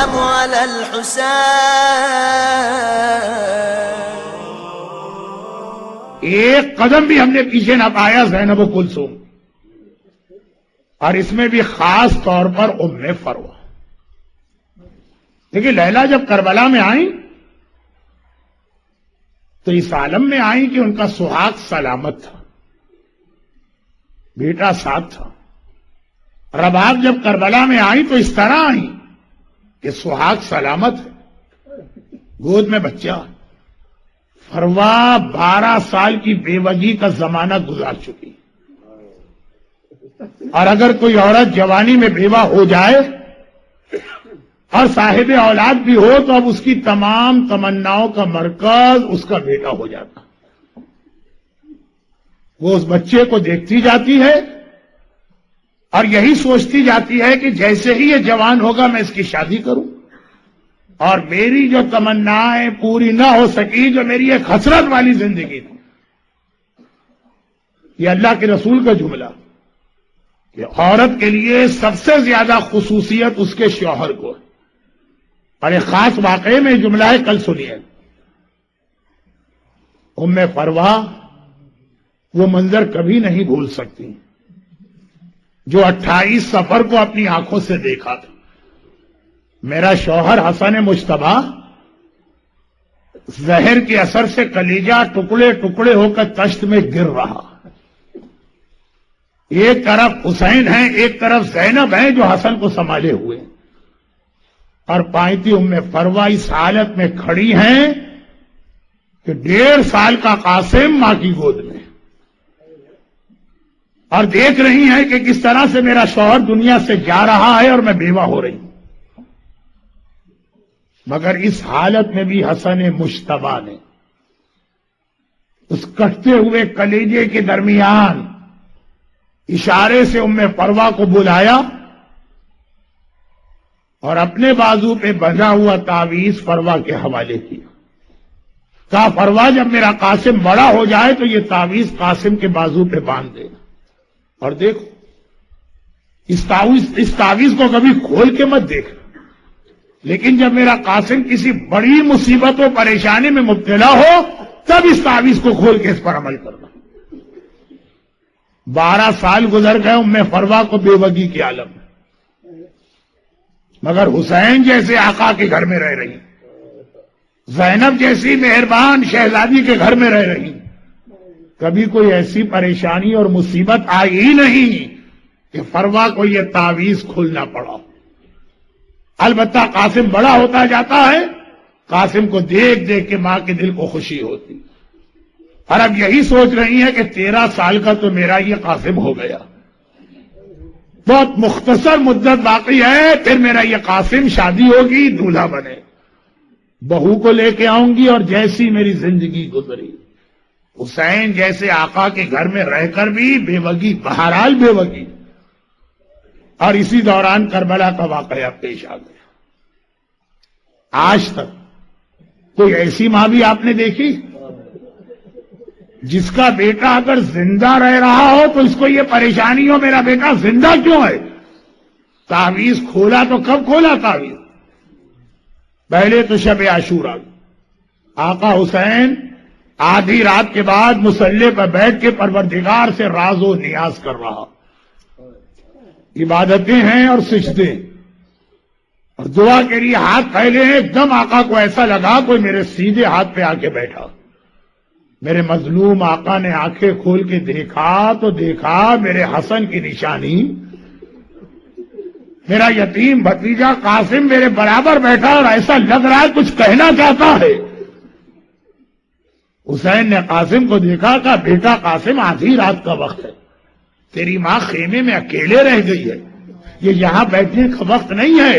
السلام على الحسين. ایک قدم بھی ہم نے پیچھے نہ پایا زینب و کلثوم، اور اس میں بھی خاص طور پر ام فروہ. دیکھیے لیلا جب کربلا میں آئیں تو اس عالم میں آئیں کہ ان کا سہاگ سلامت تھا، بیٹا ساتھ تھا. رباب جب کربلا میں آئی تو اس طرح آئی کہ سہاگ سلامت ہے، گود میں بچہ. فروہ 12 سال کی بیوگی کا زمانہ گزار چکی، اور اگر کوئی عورت جوانی میں بیوہ ہو جائے اور صاحب اولاد بھی ہو تو اب اس کی تمام تمناؤں کا مرکز اس کا بیٹا ہو جاتا. وہ اس بچے کو دیکھتی جاتی ہے اور یہی سوچتی جاتی ہے کہ جیسے ہی یہ جوان ہوگا میں اس کی شادی کروں، اور میری جو تمنائیں پوری نہ ہو سکی، جو میری ایک حسرت والی زندگی تھی. یہ اللہ کے رسول کا جملہ کہ عورت کے لیے سب سے زیادہ خصوصیت اس کے شوہر کو ہے. اور ایک خاص واقعے میں جملہ ہے، کل سنیے. ام فروہ وہ منظر کبھی نہیں بھول سکتی جو 28 صفر کو اپنی آنکھوں سے دیکھا تھا. میرا شوہر حسن مجتبی زہر کے اثر سے کلیجہ ٹکڑے ٹکڑے ہو کر تشت میں گر رہا. ایک طرف حسین ہیں، ایک طرف زینب ہیں جو حسن کو سنبھالے ہوئے، اور پائنتی ام فروہ اس حالت میں کھڑی ہیں کہ 1.5 سال کا قاسم ماں کی گود میں، اور دیکھ رہی ہیں کہ کس طرح سے میرا شوہر دنیا سے جا رہا ہے اور میں بیوہ ہو رہی ہوں. مگر اس حالت میں بھی حسن مجتبی نے اس کٹتے ہوئے کلیجے کے درمیان اشارے سے ام فروہ کو بلایا اور اپنے بازو پہ بندھا ہوا تعویذ فروہ کے حوالے کیا. کہا فروہ جب میرا قاسم بڑا ہو جائے تو یہ تعویذ قاسم کے بازو پہ باندھ دے. اور دیکھو اس تعویذ کو کبھی کھول کے مت دیکھ، لیکن جب میرا قاسم کسی بڑی مصیبت و پریشانی میں مبتلا ہو تب اس تعویذ کو کھول کے اس پر عمل کرنا. 12 سال گزر گئے ام فروہ کو بیوگی کے عالم میں، مگر حسین جیسے آقا کے گھر میں رہ رہی، زینب جیسی مہربان شہزادی کے گھر میں رہ رہی. کبھی کوئی ایسی پریشانی اور مصیبت آئی ہی نہیں کہ فروہ کو یہ تعویذ کھولنا پڑا. البتہ قاسم بڑا ہوتا جاتا ہے، قاسم کو دیکھ دیکھ کے ماں کے دل کو خوشی ہوتی، اور اب یہی سوچ رہی ہے کہ 13 سال کا تو میرا یہ قاسم ہو گیا، بہت مختصر مدت باقی ہے، پھر میرا یہ قاسم شادی ہوگی، دولہا بنے، بہو کو لے کے آؤں گی. اور جیسی میری زندگی گزری، حسین جیسے آقا کے گھر میں رہ کر بھی بیوگی، بہرحال بیوگی. اور اسی دوران کربلا کا واقعہ پیش آ گیا. آج تک کوئی ایسی ماں بھی آپ نے دیکھی جس کا بیٹا اگر زندہ رہ رہا ہو تو اس کو یہ پریشانی ہو میرا بیٹا زندہ کیوں ہے؟ تعویذ کھولا تو کب کھولا تعویذ؟ پہلے تو شب عاشوراء، آقا حسین آدھی رات کے بعد مصلی پر بیٹھ کے پروردگار سے راز و نیاز کر رہا. عبادتیں ہیں اور سجدے اور دعا کے لیے ہاتھ پھیلے ہیں. ایک دم آقا کو ایسا لگا کوئی میرے سیدھے ہاتھ پہ آ کے بیٹھا. میرے مظلوم آقا نے آنکھیں کھول کے دیکھا تو دیکھا میرے حسن کی نشانی، میرا یتیم بھتیجا قاسم میرے برابر بیٹھا، اور ایسا لگ رہا ہے کچھ کہنا چاہتا ہے. حسین نے قاسم کو دیکھا، کہا بیٹا قاسم آدھی رات کا وقت ہے، تیری ماں خیمے میں اکیلے رہ گئی ہے، یہ یہاں بیٹھنے کا وقت نہیں ہے،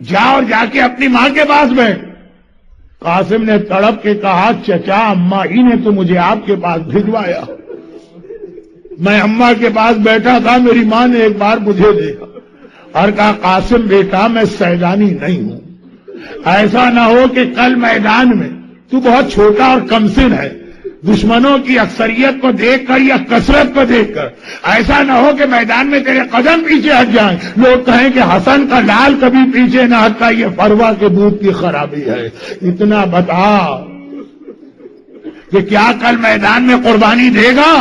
جا اور جا کے اپنی ماں کے پاس بیٹھ. قاسم نے تڑپ کے کہا چچا اماں ہی نے تو مجھے آپ کے پاس بھجوایا، میں اماں کے پاس بیٹھا تھا، میری ماں نے ایک بار مجھے دیکھا اور کہا قاسم بیٹا میں سیدانی نہیں ہوں، ایسا نہ ہو کہ کل میدان میں تو بہت چھوٹا اور کمسن ہے، دشمنوں کی اکثریت کو دیکھ کر یا کثرت کو دیکھ کر ایسا نہ ہو کہ میدان میں تیرے قدم پیچھے ہٹ جائیں، لوگ کہیں کہ حسن کا لال کبھی پیچھے نہ ہٹتا، یہ فروا کے دودھ کی خرابی ہے۔ اتنا بتا کہ کیا کل میدان میں قربانی دے گا؟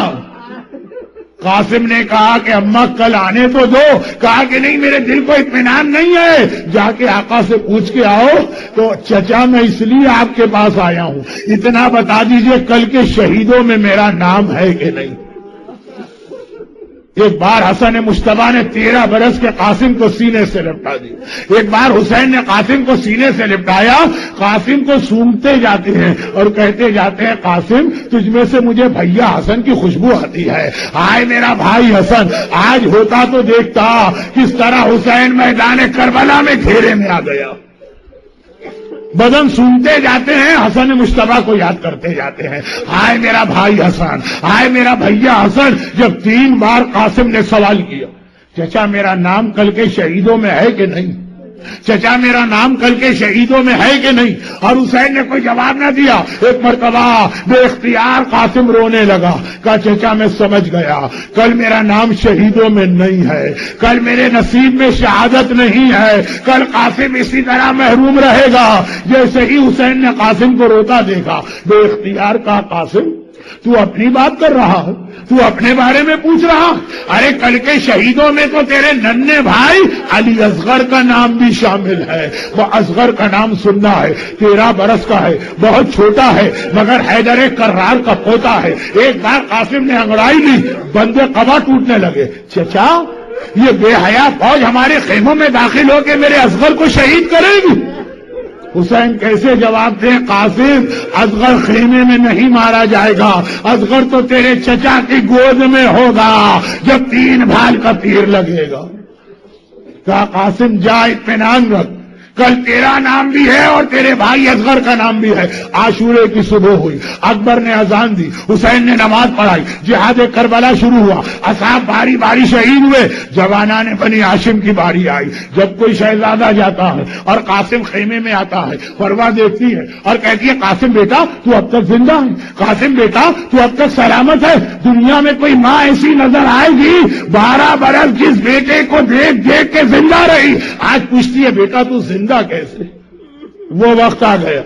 قاسم نے کہا کہ اماں کل آنے تو دو، کہا کہ نہیں میرے دل کو اطمینان نہیں ہے، جا کے آقا سے پوچھ کے آؤ۔ تو چچا میں اس لیے آپ کے پاس آیا ہوں، اتنا بتا دیجئے کل کے شہیدوں میں میرا نام ہے کہ نہیں؟ ایک بار حسن مصطفیٰ نے 13 برس کے قاسم کو سینے سے لپٹا دی، ایک بار حسین نے قاسم کو سینے سے لپٹایا، قاسم کو سونگتے جاتے ہیں اور کہتے جاتے ہیں قاسم تجھ میں سے مجھے بھیا حسن کی خوشبو آتی ہے، آئے میرا بھائی حسن، آج ہوتا تو دیکھتا کس طرح حسین میدان کربلا میں گھیرے میں آ گیا۔ بدن سنتے جاتے ہیں، حسن مصطفیٰ کو یاد کرتے جاتے ہیں، ہائے میرا بھائی حسن، ہائے میرا بھیا حسن۔ جب 3 بار قاسم نے سوال کیا چچا میرا نام کل کے شہیدوں میں ہے کہ نہیں، چچا میرا نام کل کے شہیدوں میں ہے کہ نہیں، اور حسین نے کوئی جواب نہ دیا، ایک مرتبہ بے اختیار قاسم رونے لگا، کہا چچا میں سمجھ گیا کل میرا نام شہیدوں میں نہیں ہے، کل میرے نصیب میں شہادت نہیں ہے، کل قاسم اسی طرح محروم رہے گا جیسے ہی حسین نے قاسم کو روتا دیکھا۔ بے اختیار کہا قاسم تو اپنی بات کر رہا ہے، تو اپنے بارے میں پوچھ رہا، ارے کل کے شہیدوں میں تو تیرے ننھے بھائی علی اصغر کا نام بھی شامل ہے، وہ اصغر کا نام سننا ہے، 13 برس کا ہے، بہت چھوٹا ہے مگر حیدر کرار کا پوتا ہے۔ ایک بار قاسم نے انگڑائی لی، بندے قبا ٹوٹنے لگے، چچا یہ بے حیا فوج ہمارے خیموں میں داخل ہو کے میرے اصغر کو شہید کرے گی۔ حسین کیسے جواب دیں؟ قاسم اصغر خیمے میں نہیں مارا جائے گا، اصغر تو تیرے چچا کی گود میں ہوگا جب 3 بھال کا تیر لگے گا۔ کہا قاسم جا اطمینان رکھ، کل تیرا نام بھی ہے اور تیرے بھائی اصغر کا نام بھی ہے۔ عاشورے کی صبح ہوئی، اکبر نے اذان دی، حسین نے نماز پڑھائی، جہاد کربلا شروع ہوا، اصحاب باری باری شہید ہوئے، جوانان بنی ہاشم کی باری آئی۔ جب کوئی شہزادہ جاتا ہے اور قاسم خیمے میں آتا ہے، فروا دیکھتی ہے اور کہتی ہے قاسم بیٹا تو اب تک زندہ ہے، قاسم بیٹا تو اب تک سلامت ہے۔ دنیا میں کوئی ماں ایسی نظر آئے گی 12 برس جس بیٹے کو دیکھ دیکھ کے زندہ رہی، آج پوچھتی ہے بیٹا تو زندہ کیسے؟ وہ وقت آ گیا،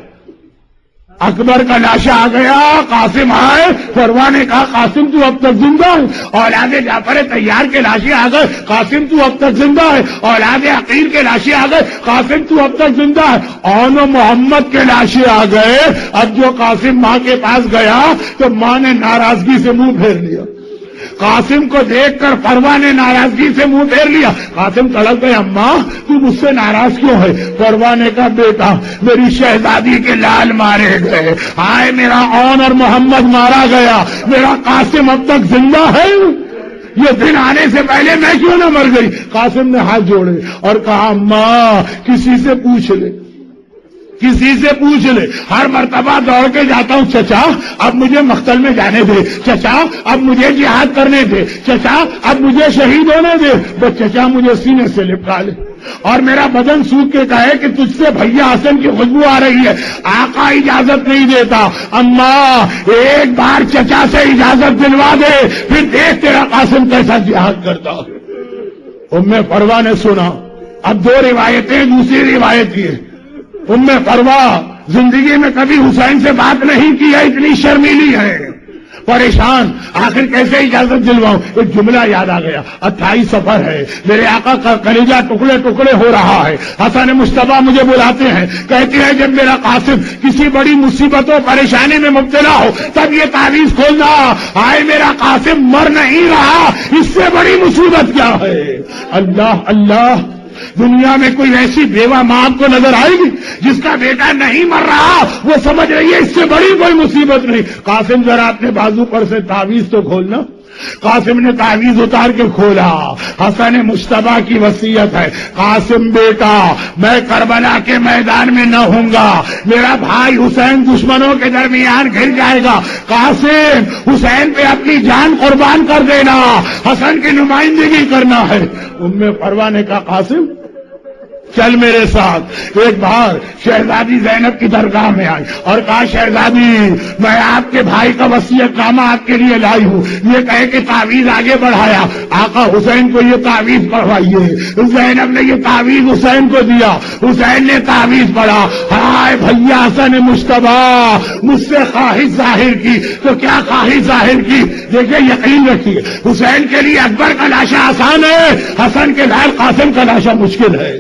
اکبر کا لاشا آ گیا، قاسم آئے، فروا نے کہا قاسم تو اب تک زندہ ہے۔ اولاد جعفر طیار کے لاشے آ گئے، قاسم تو اب تک زندہ ہے۔ اولاد عقیل کے لاشے آ گئے، قاسم تو اب تک زندہ ہے۔ اون محمد کے لاشے آ گئے۔ اب جو قاسم ماں کے پاس گیا تو ماں نے ناراضگی سے منہ پھیر لیا، قاسم کو دیکھ کر فروا نے ناراضگی سے منہ پھیر لیا۔ قاسم تڑپ گئے، اماں تو مجھ سے ناراض کیوں ہے؟ فروا نے کہا بیٹا میری شہزادی کے لال مارے گئے، ہائے میرا اون اور محمد مارا گیا، میرا قاسم اب تک زندہ ہے، یہ دن آنے سے پہلے میں کیوں نہ مر گئی؟ قاسم نے ہاتھ جوڑے اور کہا اماں کسی سے پوچھ لے، کسی سے پوچھ لے۔ ہر مرتبہ دوڑ کے جاتا ہوں، چچا اب مجھے مقتل میں جانے دے، چچا اب مجھے جہاد کرنے دے، چچا اب مجھے شہید ہونے دے، بس چچا مجھے سینے سے لپٹا لے اور میرا بدن سوکھ کے کہے کہ تجھ سے بھیا حسن کی خوشبو آ رہی ہے۔ آقا اجازت نہیں دیتا، اماں ایک بار چچا سے اجازت دلوا دے پھر دیکھ تیرا قاسم کیسا جہاد کرتا۔ ام فروا نے سنا، اب 2 روایتیں، دوسری روایت یہ ام فروا زندگی میں کبھی حسین سے بات نہیں کی ہے، اتنی شرمیلی ہے، پریشان، آخر کیسے اجازت دلواؤں؟ ایک جملہ یاد آ گیا، 28 سفر ہے، میرے آقا کا کلیجہ ٹکڑے ٹکڑے ہو رہا ہے، حسن مصطفیٰ مجھے بلاتے ہیں، کہتے ہیں جب میرا قاسم کسی بڑی مصیبت و پریشانی میں مبتلا ہو تب یہ تعویذ کھولنا، آئے میرا قاسم مر نہیں رہا، اس سے بڑی مصیبت کیا ہے؟ اللہ اللہ، دنیا میں کوئی ایسی بیوہ ماں آپ کو نظر آئے گی جس کا بیٹا نہیں مر رہا، وہ سمجھ رہی ہے اس سے بڑی کوئی مصیبت نہیں۔ قاسم ذرا اپنے بازو پر سے تعویذ تو کھولنا۔ قاسم نے تعویذ اتار کے کھولا، حسن مصطفیٰ کی وصیت ہے، قاسم بیٹا میں کربلا کے میدان میں نہ ہوں گا، میرا بھائی حسین دشمنوں کے درمیان گھر جائے گا، قاسم حسین پہ اپنی جان قربان کر دینا، حسن کی نمائندگی کرنا ہے۔ ام فروا نے کہا قاسم چل میرے ساتھ۔ ایک بار شہزادی زینب کی درگاہ میں آئی اور کہا شہزادی میں آپ کے بھائی کا وصیت نامہ آپ کے لیے لائی ہوں، یہ کہے کہ تعویذ آگے بڑھایا، آقا حسین کو یہ تعویذ پڑھوائیے۔ زینب نے یہ تعویذ حسین کو دیا، حسین نے تعویذ پڑھا، ہائے بھیا حسن مشتبہ مجھ سے خواہش ظاہر کی تو کیا خواہش ظاہر کی، دیکھیں یقین رکھیے حسین کے لیے اکبر کا لاشا آسان ہے، حسن کے لال قاسم کا لاشا مشکل ہے۔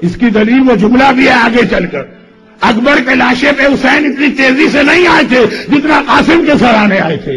اس کی دلیل وہ جملہ بھی ہے آگے چل کر، اکبر کے لاشے پہ حسین اتنی تیزی سے نہیں آئے تھے جتنا قاسم کے سرانے آئے تھے۔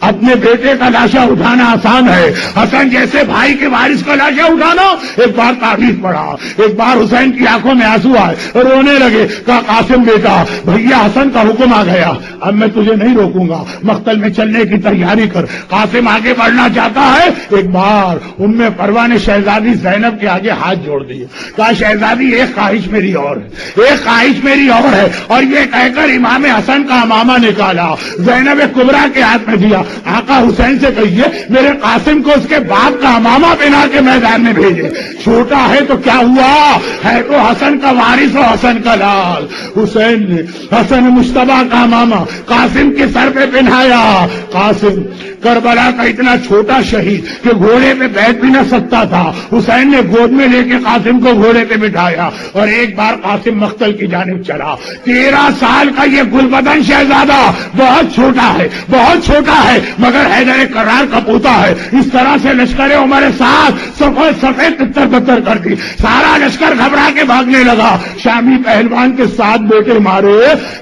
اپنے بیٹے کا لاشا اٹھانا آسان ہے، حسن جیسے بھائی کے وارث کا لاشا اٹھانا۔ ایک بار تعویذ پڑھا، ایک بار حسین کی آنکھوں میں آنسو آئے، رونے لگے، کہا قاسم بیٹا بھیا حسن کا حکم آ گیا، اب میں تجھے نہیں روکوں گا، مقتل میں چلنے کی تیاری کر۔ قاسم آگے بڑھنا چاہتا ہے، ایک بار ام پروہ نے شہزادی زینب کے آگے ہاتھ جوڑ دیے، کہا شہزادی ایک خواہش میری اور ہے، ایک خواہش میری اور ہے، اور یہ کہہ کر امام حسن کا امامہ نکالا، زینب کبریٰ کے ہاتھ میں دیا، آقا حسین سے کہیے میرے قاسم کو اس کے باپ کا امامہ پہنا کے میدان میں بھیجے، چھوٹا ہے تو کیا ہوا، ہے تو حسن کا وارث اور حسن کا لال۔ حسین نے حسن مشتبہ کا امامہ قاسم کے سر پہ پہنایا۔ قاسم کربلا کا اتنا چھوٹا شہید کہ گھوڑے پہ بیٹھ بھی نہ سکتا تھا، حسین نے گود میں لے کے قاسم کو گھوڑے پہ بٹھایا اور ایک بار قاسم مقتل کی جانب چلا۔ 13 سال کا یہ گلبدن شہزادہ بہت چھوٹا ہے، بہت چھوٹا ہے، مگر حیدر کرار کا پوتا ہے۔ اس طرح سے لشکر عمر ساتھ سفید تتر بتر کر دی، سارا لشکر گھبرا کے بھاگنے لگا۔ شامی پہلوان کے 7 بیٹے مارے،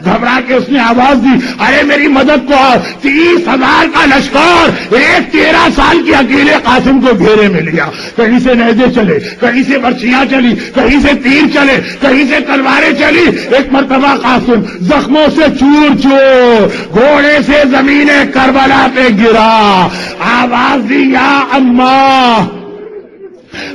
گھبرا کے اس نے آواز دی ارے میری مدد کو، 30,000 کا لشکر ایک 13 سال کی اکیلے قاسم کو گھیرے میں لیا۔ کہیں سے نیزے چلے، کہیں سے برچیاں چلی، کہیں سے تیر چلے، کہیں سے تلواریں چلی۔ ایک مرتبہ قاسم زخموں سے چور چور گھوڑے سے زمین کربلا پہ گرا، آواز دی یا اماں،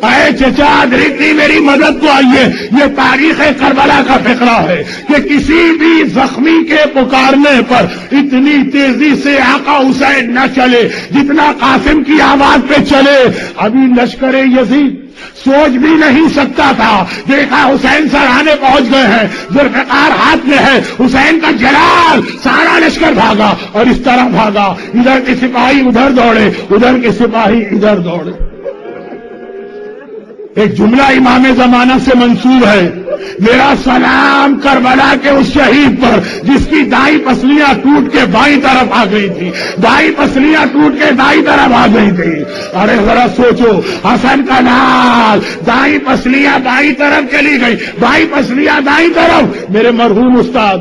اے چچا درکتی میری مدد کو آئیے۔ یہ تاریخ کربلا کا فقرہ ہے کہ کسی بھی زخمی کے پکارنے پر اتنی تیزی سے آقا حسین نہ چلے جتنا قاسم کی آواز پہ چلے۔ ابھی لشکر یزید سوچ بھی نہیں سکتا تھا، دیکھا حسین سرانے پہنچ گئے ہیں، ذوالفقار ہاتھ میں ہے، حسین کا جلال، سارا لشکر بھاگا اور اس طرح بھاگا، ادھر کے سپاہی ادھر دوڑے، ادھر کے سپاہی ادھر دوڑے۔ ایک جملہ امام زمانہ سے منسوب ہے، میرا سلام کربلا کے اس شہید پر جس کی دائیں پسلیاں ٹوٹ کے بائیں طرف آ گئی تھی، دائیں پسلیاں ٹوٹ کے دائیں طرف آ گئی تھی۔ ارے ذرا سوچو، حسن کا لال، دائیں پسلیاں بائیں طرف چلی گئی، بائیں پسلیاں دائیں طرف۔ میرے مرحوم استاد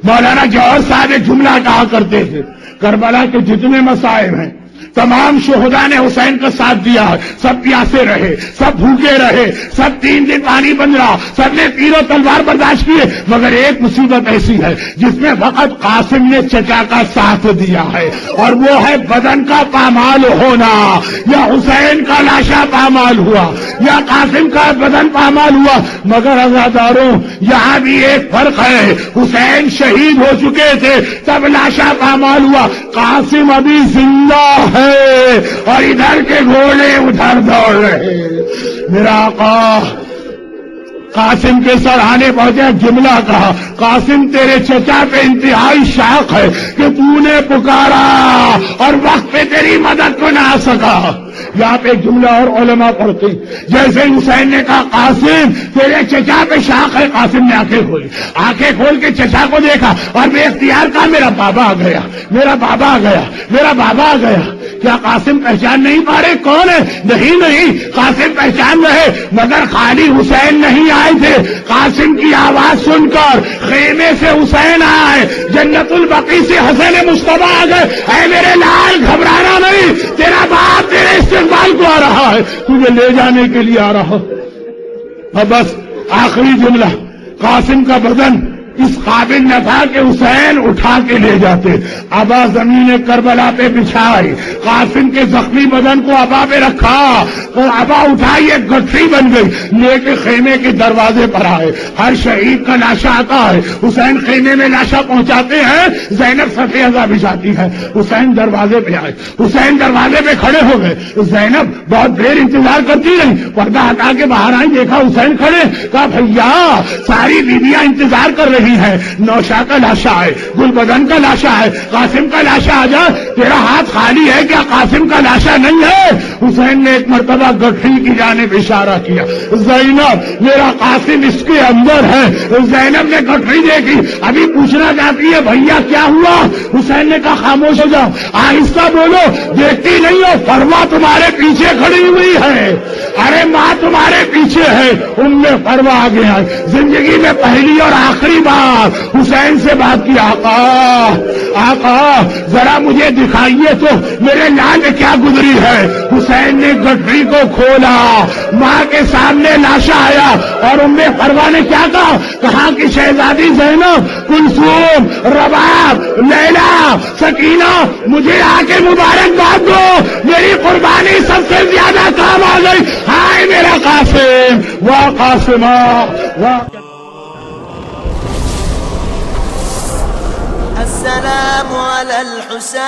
مولانا جوہر صاحب ایک جملہ کہا کرتے تھے، کربلا کے جتنے مصائب ہیں تمام شہداء نے حسین کا ساتھ دیا، سب پیاسے رہے، سب بھوکے رہے، سب 3 دن پانی بند رہا، سب نے تیر و تلوار برداشت کیے، مگر ایک مصیبت ایسی ہے جس میں وقت قاسم نے چچا کا ساتھ دیا ہے، اور وہ ہے بدن کا پامال ہونا۔ یا حسین کا لاشا پامال ہوا یا قاسم کا بدن پامال ہوا، مگر عزاداروں یہاں بھی ایک فرق ہے، حسین شہید ہو چکے تھے تب لاشا پامال ہوا، قاسم ابھی زندہ ہے اور ادھر کے گھوڑے ادھر دوڑ رہے۔ میرا آقا قاسم کے سرانے پہنچے، جملہ کہا قاسم تیرے چچا پہ انتہائی شوق ہے کہ تو نے پکارا اور وقت پہ تیری مدد کو نہ آ سکا۔ یہاں پہ ایک جملہ اور علماء پڑھتے، جیسے حسین نے کہا قاسم تیرے چچا پہ شوق ہے، قاسم نے آنکھیں کھولی، آنکھیں کھول کے چچا کو دیکھا اور بے اختیار کہا میرا بابا آ گیا، میرا بابا آ گیا، میرا بابا آ گیا۔ کیا قاسم پہچان نہیں پا رہے کون ہے؟ نہیں، قاسم پہچان رہے، مگر خالی حسین نہیں آئے تھے، قاسم کی آواز سن کر خیمے سے حسین آئے، جنت البقیع سے حسن مصطفیٰ آ گئے، اے میرے لال گھبرانا نہیں، تیرا باپ تیرے استقبال کو آ رہا ہے، تجھے لے جانے کے لیے آ رہا۔ اب بس آخری جملہ، قاسم کا بدن اس قابل نہ تھا کہ حسین اٹھا کے لے جاتے. ابا زمین کربلا پہ بچھائی، قاسم کے زخمی بدن کو ابا پہ رکھا اور ابا اٹھائی، ایک گٹھری بن گئی، لے کے خیمے کے دروازے پر آئے. ہر شہید کا لاشا آتا ہے، حسین خیمے میں لاشا پہنچاتے ہیں، زینب صفحے ازا بچھاتی ہے، حسین دروازے پہ آئے، حسین دروازے پہ کھڑے ہو گئے. زینب بہت دیر انتظار کرتی رہی، پردہ ہٹا کے باہر آئی، دیکھا حسین کھڑے. کہا بھیا ساری بیویاں انتظار کر رہی ہیں، نوشا کا لاشا ہے، گل بدن کا لاشا ہے، قاسم کا لاشا آ جا، تیرا ہاتھ خالی ہے کیا؟ قاسم کا لاشا نہیں ہے. حسین نے ایک مرتبہ گٹھری کی جانب اشارہ کیا. زینب میرا قاسم اس کے اندر ہے. زینب نے گٹھری دیکھی، ابھی پوچھنا چاہتی ہے بھیا کیا ہوا. حسین نے کہا خاموش ہو جاؤ، آہستہ بولو، دیکھتی نہیں ہو فروا تمہارے پیچھے کھڑی ہوئی ہے. ارے ماں تمہارے پیچھے ہے. فروا آ گیا ہے، زندگی میں پہلی اور آخری بار حسین سے بات کی. آقا ذرا مجھے دکھائیے تو میرے لال میں کیا گزری ہے. حسین نے گٹھری کو کھولا، ماں کے سامنے لاشا آیا اور فروا نے کیا کہا کہ شہزادی زینب، کلثوم، رباب، لیلا، سکینہ، مجھے آ کے مبارکباد دو، میری قربانی سب سے زیادہ کام آ گئی. ہائے میرا قاسم، واہ قاسمہ واہ. السلام على الحسين